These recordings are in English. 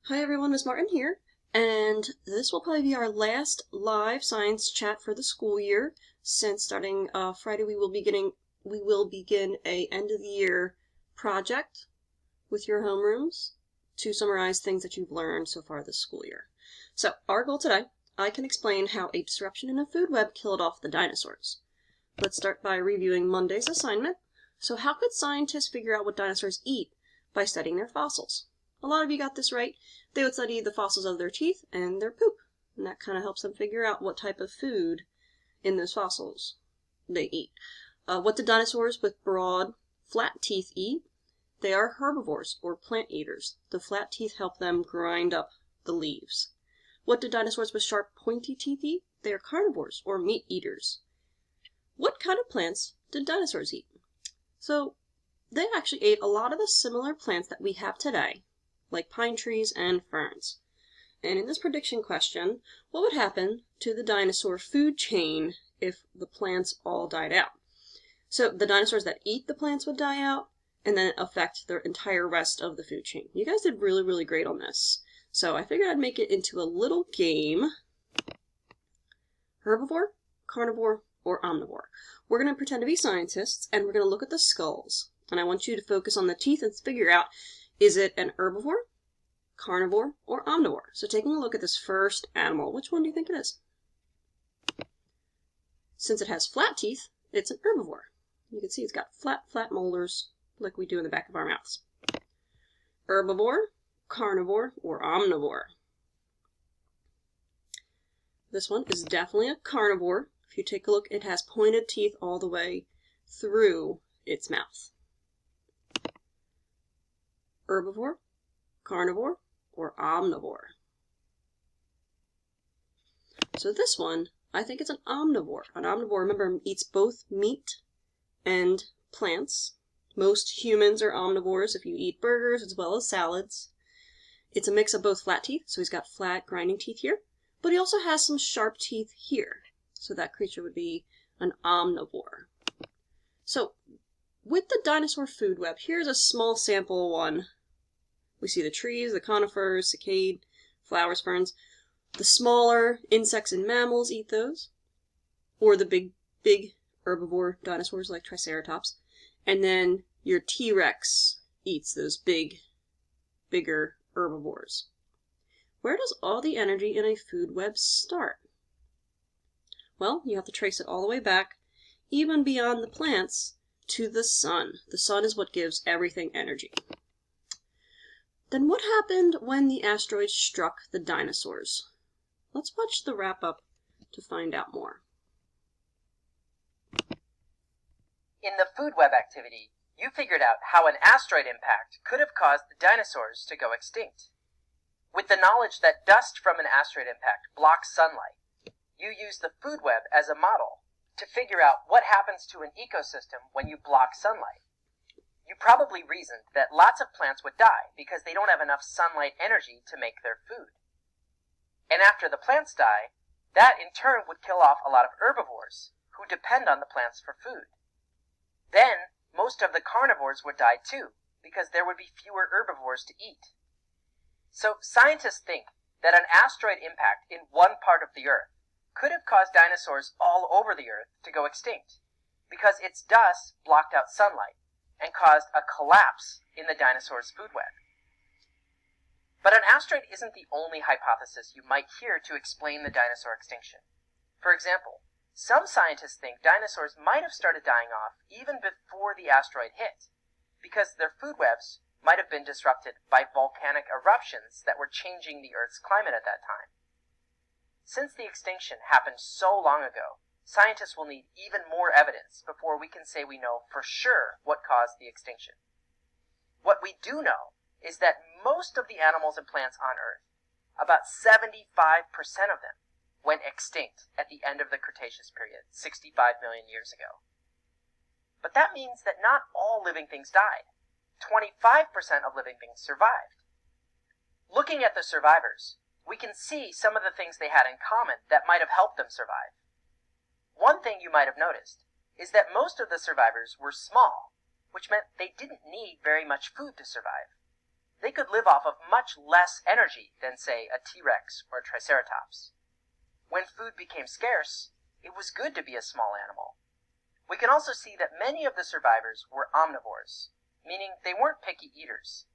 Hi everyone, Miss Martin here, and this will probably be our last live science chat for the school year, since starting Friday we will begin a end of the year project with your homerooms to summarize things that you've learned so far this school year. So our goal today, I can explain how a disruption in the food web killed off the dinosaurs. Let's start by reviewing Monday's assignment. So how could scientists figure out what dinosaurs eat by studying their fossils? A lot of you got this right. They would study the fossils of their teeth and their poop, and that kind of helps them figure out what type of food in those fossils they eat. What do dinosaurs with broad, flat teeth eat? They are herbivores, or plant eaters. The flat teeth help them grind up the leaves. What do dinosaurs with sharp, pointy teeth eat? They are carnivores, or meat eaters. What kind of plants did dinosaurs eat? So, they actually ate a lot of the similar plants that we have today, like pine trees and ferns. And in this prediction question, what would happen to the dinosaur food chain if the plants all died out? So the dinosaurs that eat the plants would die out, and then affect the entire rest of the food chain. You guys did really, really great on this. So I figured I'd make it into a little game. Herbivore, carnivore, or omnivore. We're going to pretend to be scientists, and we're going to look at the skulls. And I want you to focus on the teeth and figure out, is it an herbivore, carnivore, or omnivore? So taking a look at this first animal, which one do you think it is? Since it has flat teeth, it's an herbivore. You can see it's got flat molars like we do in the back of our mouths. Herbivore, carnivore, or omnivore? This one is definitely a carnivore. If you take a look, it has pointed teeth all the way through its mouth. Herbivore, carnivore, or omnivore? So this one, I think it's an omnivore. An omnivore, remember, eats both meat and plants. Most humans are omnivores if you eat burgers as well as salads. It's a mix of both flat teeth, so he's got flat grinding teeth here, but he also has some sharp teeth here. So that creature would be an omnivore. So with the dinosaur food web, here's a small sample one. We see the trees, the conifers, cicade, flowers, ferns. The smaller insects and mammals eat those, or the big herbivore dinosaurs like Triceratops. And then your T-Rex eats those bigger herbivores. Where does all the energy in a food web start? Well, you have to trace it all the way back, even beyond the plants, to the sun. The sun is what gives everything energy. Then what happened when the asteroid struck the dinosaurs? Let's watch the wrap-up to find out more. In the food web activity, you figured out how an asteroid impact could have caused the dinosaurs to go extinct. With the knowledge that dust from an asteroid impact blocks sunlight, you use the food web as a model to figure out what happens to an ecosystem when you block sunlight. You probably reasoned that lots of plants would die because they don't have enough sunlight energy to make their food. And after the plants die, that in turn would kill off a lot of herbivores who depend on the plants for food. Then most of the carnivores would die too, because there would be fewer herbivores to eat. So scientists think that an asteroid impact in one part of the Earth could have caused dinosaurs all over the Earth to go extinct, because its dust blocked out sunlight and caused a collapse in the dinosaurs' food web. But an asteroid isn't the only hypothesis you might hear to explain the dinosaur extinction. For example, some scientists think dinosaurs might have started dying off even before the asteroid hit, because their food webs might have been disrupted by volcanic eruptions that were changing the Earth's climate at that time. Since the extinction happened so long ago, scientists will need even more evidence before we can say we know for sure what caused the extinction. What we do know is that most of the animals and plants on Earth, about 75% of them, went extinct at the end of the Cretaceous period, 65 million years ago. But that means that not all living things died. 25% of living things survived. Looking at the survivors, we can see some of the things they had in common that might have helped them survive. One thing you might have noticed is that most of the survivors were small, which meant they didn't need very much food to survive. they could live off of much less energy than, say, a T-Rex or a Triceratops. When food became scarce, it was good to be a small animal. We can also see that many of the survivors were omnivores, meaning they weren't picky eaters.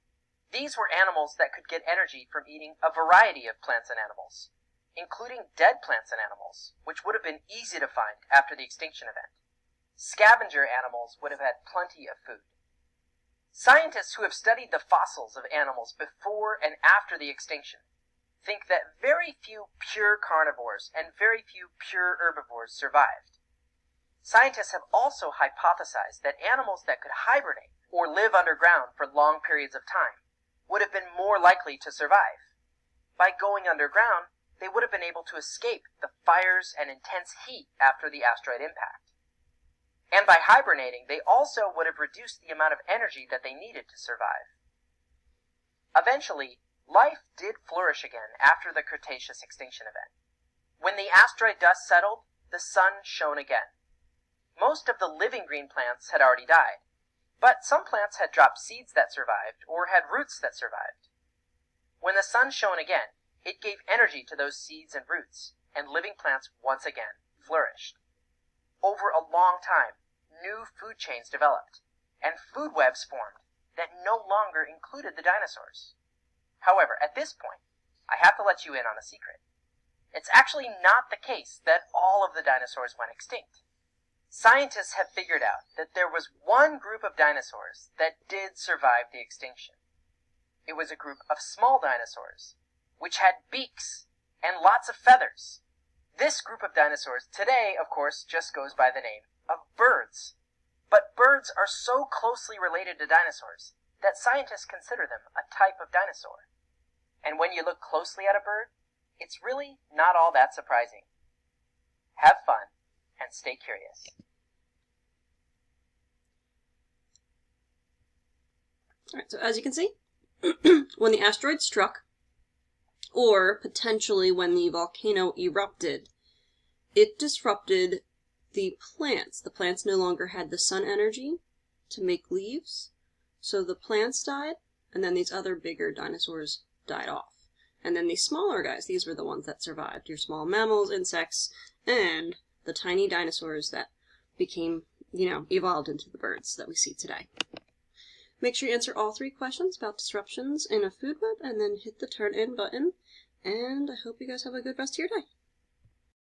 These were animals that could get energy from eating a variety of plants and animals, including dead plants and animals, which would have been easy to find after the extinction event. Scavenger animals would have had plenty of food. Scientists who have studied the fossils of animals before and after the extinction think that very few pure carnivores and very few pure herbivores survived. Scientists have also hypothesized that animals that could hibernate or live underground for long periods of time would have been more likely to survive. By going underground, they would have been able to escape the fires and intense heat after the asteroid impact. And by hibernating, they also would have reduced the amount of energy that they needed to survive. Eventually, life did flourish again after the Cretaceous extinction event. When the asteroid dust settled, the sun shone again. Most of the living green plants had already died, but some plants had dropped seeds that survived or had roots that survived. When the sun shone again, it gave energy to those seeds and roots, and living plants once again flourished. Over a long time, new food chains developed, and food webs formed that no longer included the dinosaurs. However, at this point, I have to let you in on a secret. It's actually not the case that all of the dinosaurs went extinct. Scientists have figured out that there was one group of dinosaurs that did survive the extinction. It was a group of small dinosaurs, which had beaks and lots of feathers. This group of dinosaurs today, of course, just goes by the name of birds. But birds are so closely related to dinosaurs that scientists consider them a type of dinosaur. And when you look closely at a bird, it's really not all that surprising. Have fun and stay curious. All right, so as you can see, when the asteroid struck, or potentially when the volcano erupted, it disrupted the plants. The plants no longer had the sun energy to make leaves, so the plants died, and then these other bigger dinosaurs died off. And then these smaller guys, these were the ones that survived. Your small mammals, insects, and the tiny dinosaurs that became, evolved into the birds that we see today. Make sure you answer all 3 questions about disruptions in a food web, and then hit the turn in button. And I hope you guys have a good rest of your day.